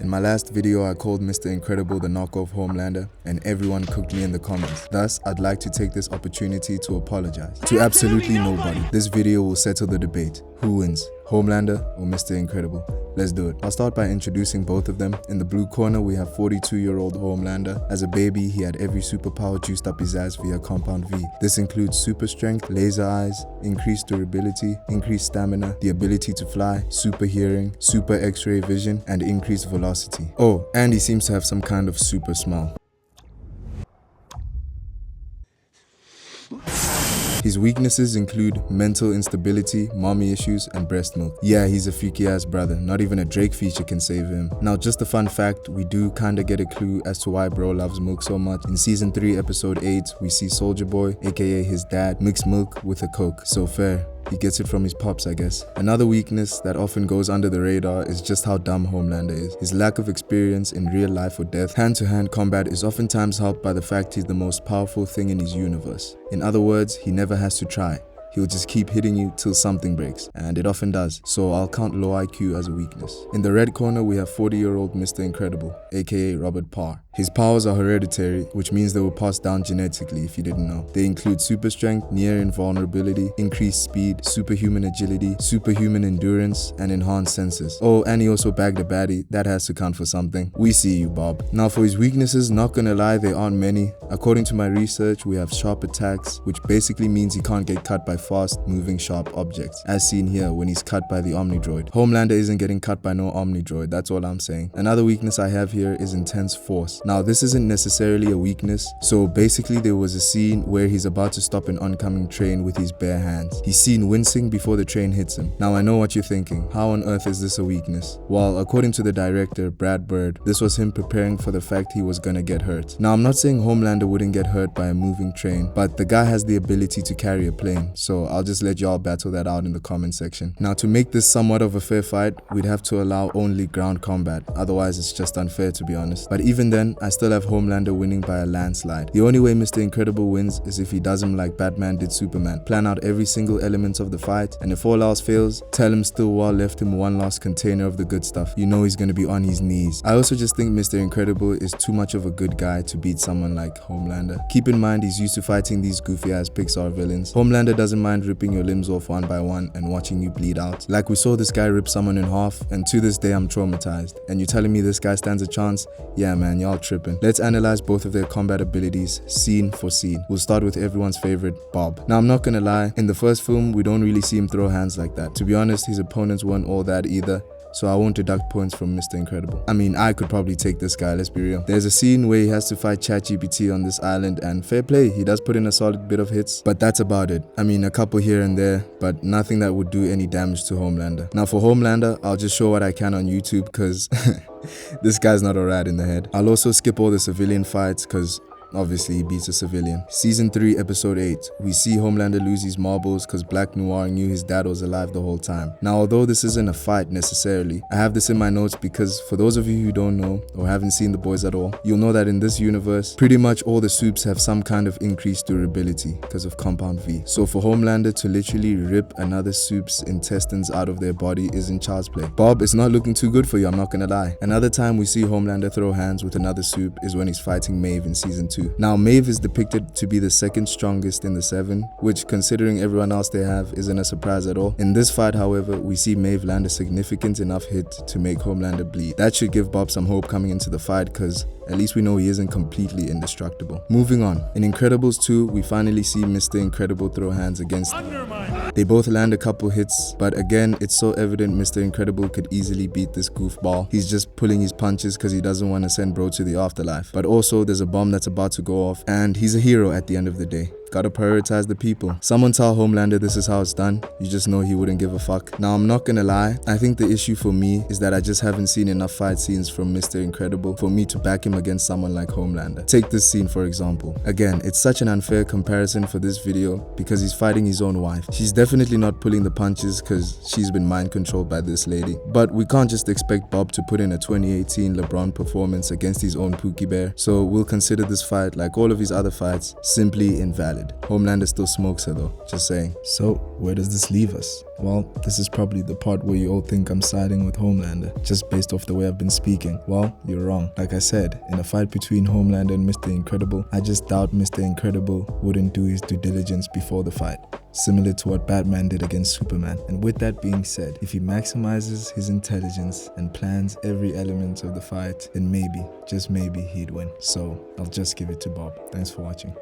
In my last video, I called Mr. Incredible the knockoff Homelander, and everyone cooked me in the comments. Thus, I'd like to take this opportunity to apologize to absolutely nobody. This video will settle the debate. Who wins, Homelander or Mr. Incredible? Let's do it. I'll start by introducing both of them. In the blue corner, we have 42-year-old Homelander. As a baby, he had every superpower juiced up his ass via Compound V. This includes super strength, laser eyes, increased durability, increased stamina, the ability to fly, super hearing, super X-ray vision, and increased velocity. Oh, and he seems to have some kind of super smile. His weaknesses include mental instability, mommy issues, and breast milk. Yeah, he's a freaky ass brother. Not even a Drake feature can save him. Now, just a fun fact, we do kinda get a clue as to why bro loves milk so much. In season 3, episode 8, we see Soldier Boy, aka his dad, mix milk with a Coke. So fair. He gets it from his pops, I guess. Another weakness that often goes under the radar is just how dumb Homelander is. His lack of experience in real life or death. Hand-to-hand combat is oftentimes helped by the fact he's the most powerful thing in his universe. In other words, he never has to try. He'll just keep hitting you till something breaks, and it often does, so I'll count low IQ as a weakness. In the red corner, we have 40-year-old Mr. Incredible, aka Robert Parr. His powers are hereditary, which means they were passed down genetically if you didn't know. They include super strength, near invulnerability, increased speed, superhuman agility, superhuman endurance, and enhanced senses. Oh, and he also bagged a baddie. That has to count for something. We see you, Bob. Now for his weaknesses, not gonna lie, there aren't many. According to my research, we have sharp attacks, which basically means he can't get cut by fast-moving sharp objects, as seen here when he's cut by the Omnidroid. Homelander isn't getting cut by no Omnidroid, that's all I'm saying. Another weakness I have here is intense force. Now this isn't necessarily a weakness, so basically there was a scene where he's about to stop an oncoming train with his bare hands. He's seen wincing before the train hits him. Now I know what you're thinking, how on earth is this a weakness? Well, according to the director, Brad Bird, this was him preparing for the fact he was gonna get hurt. Now I'm not saying Homelander wouldn't get hurt by a moving train, but the guy has the ability to carry a plane, so I'll just let y'all battle that out in the comment section. Now to make this somewhat of a fair fight, we'd have to allow only ground combat, otherwise it's just unfair to be honest. But even then, I still have Homelander winning by a landslide. The only way Mr. Incredible wins is if he does him like Batman did Superman. Plan out every single element of the fight, and if all else fails, tell him Stillwell left him one last container of the good stuff. You know he's gonna be on his knees. I also just think Mr. Incredible is too much of a good guy to beat someone like Homelander. Keep in mind he's used to fighting these goofy ass Pixar villains. Homelander doesn't mind ripping your limbs off one by one and watching you bleed out. Like we saw this guy rip someone in half, and to this day I'm traumatized. And you're telling me this guy stands a chance? Yeah man, y'all tripping. Let's analyze both of their combat abilities scene for scene. We'll start with everyone's favorite, Bob. Now I'm not gonna lie, in the first film we don't really see him throw hands like that. To be honest, his opponents weren't all that either, so I won't deduct points from Mr. Incredible. I mean, I could probably take this guy, let's be real. There's a scene where he has to fight ChatGPT on this island, and fair play, he does put in a solid bit of hits, but that's about it. I mean, a couple here and there, but nothing that would do any damage to Homelander. Now for Homelander, I'll just show what I can on YouTube, because this guy's not alright in the head. I'll also skip all the civilian fights, because obviously he beats a civilian. Season 3, episode 8, we see Homelander lose his marbles because Black Noir knew his dad was alive the whole time. Now although this isn't a fight necessarily, I have this in my notes because for those of you who don't know or haven't seen The Boys at all, you'll know that in this universe, pretty much all the soups have some kind of increased durability because of Compound V. So for Homelander to literally rip another soup's intestines out of their body isn't child's play. Bob, it's not looking too good for you, I'm not gonna lie. Another time we see Homelander throw hands with another soup is when he's fighting Maeve in season 2. Now Maeve is depicted to be the second strongest in the 7, which considering everyone else they have isn't a surprise at all. In this fight however, we see Maeve land a significant enough hit to make Homelander bleed. That should give Bob some hope coming into the fight because at least we know he isn't completely indestructible. Moving on, in Incredibles 2, we finally see Mr. Incredible throw hands against them. They both land a couple hits, but again, it's so evident Mr. Incredible could easily beat this goofball. He's just pulling his punches because he doesn't want to send bro to the afterlife. But also, there's a bomb that's about to go off, and he's a hero at the end of the day. Gotta prioritize the people. Someone tell Homelander this is how it's done. You just know he wouldn't give a fuck. Now I'm not gonna lie, I think the issue for me is that I just haven't seen enough fight scenes from Mr. Incredible for me to back him against someone like Homelander. Take this scene for example. Again, it's such an unfair comparison for this video because he's fighting his own wife. She's definitely not pulling the punches because she's been mind controlled by this lady. But we can't just expect Bob to put in a 2018 LeBron performance against his own Pookie Bear. So we'll consider this fight, like all of his other fights, simply invalid. valid. Homelander still smokes her though, just saying. So where does this leave us? Well, this is probably the part where you all think I'm siding with Homelander, just based off the way I've been speaking. Well, you're wrong. Like I said, in a fight between Homelander and Mr. Incredible, I just doubt Mr. Incredible wouldn't do his due diligence before the fight, similar to what Batman did against Superman. And with that being said, if he maximizes his intelligence and plans every element of the fight, then maybe, just maybe, he'd win. So I'll just give it to Bob. Thanks for watching.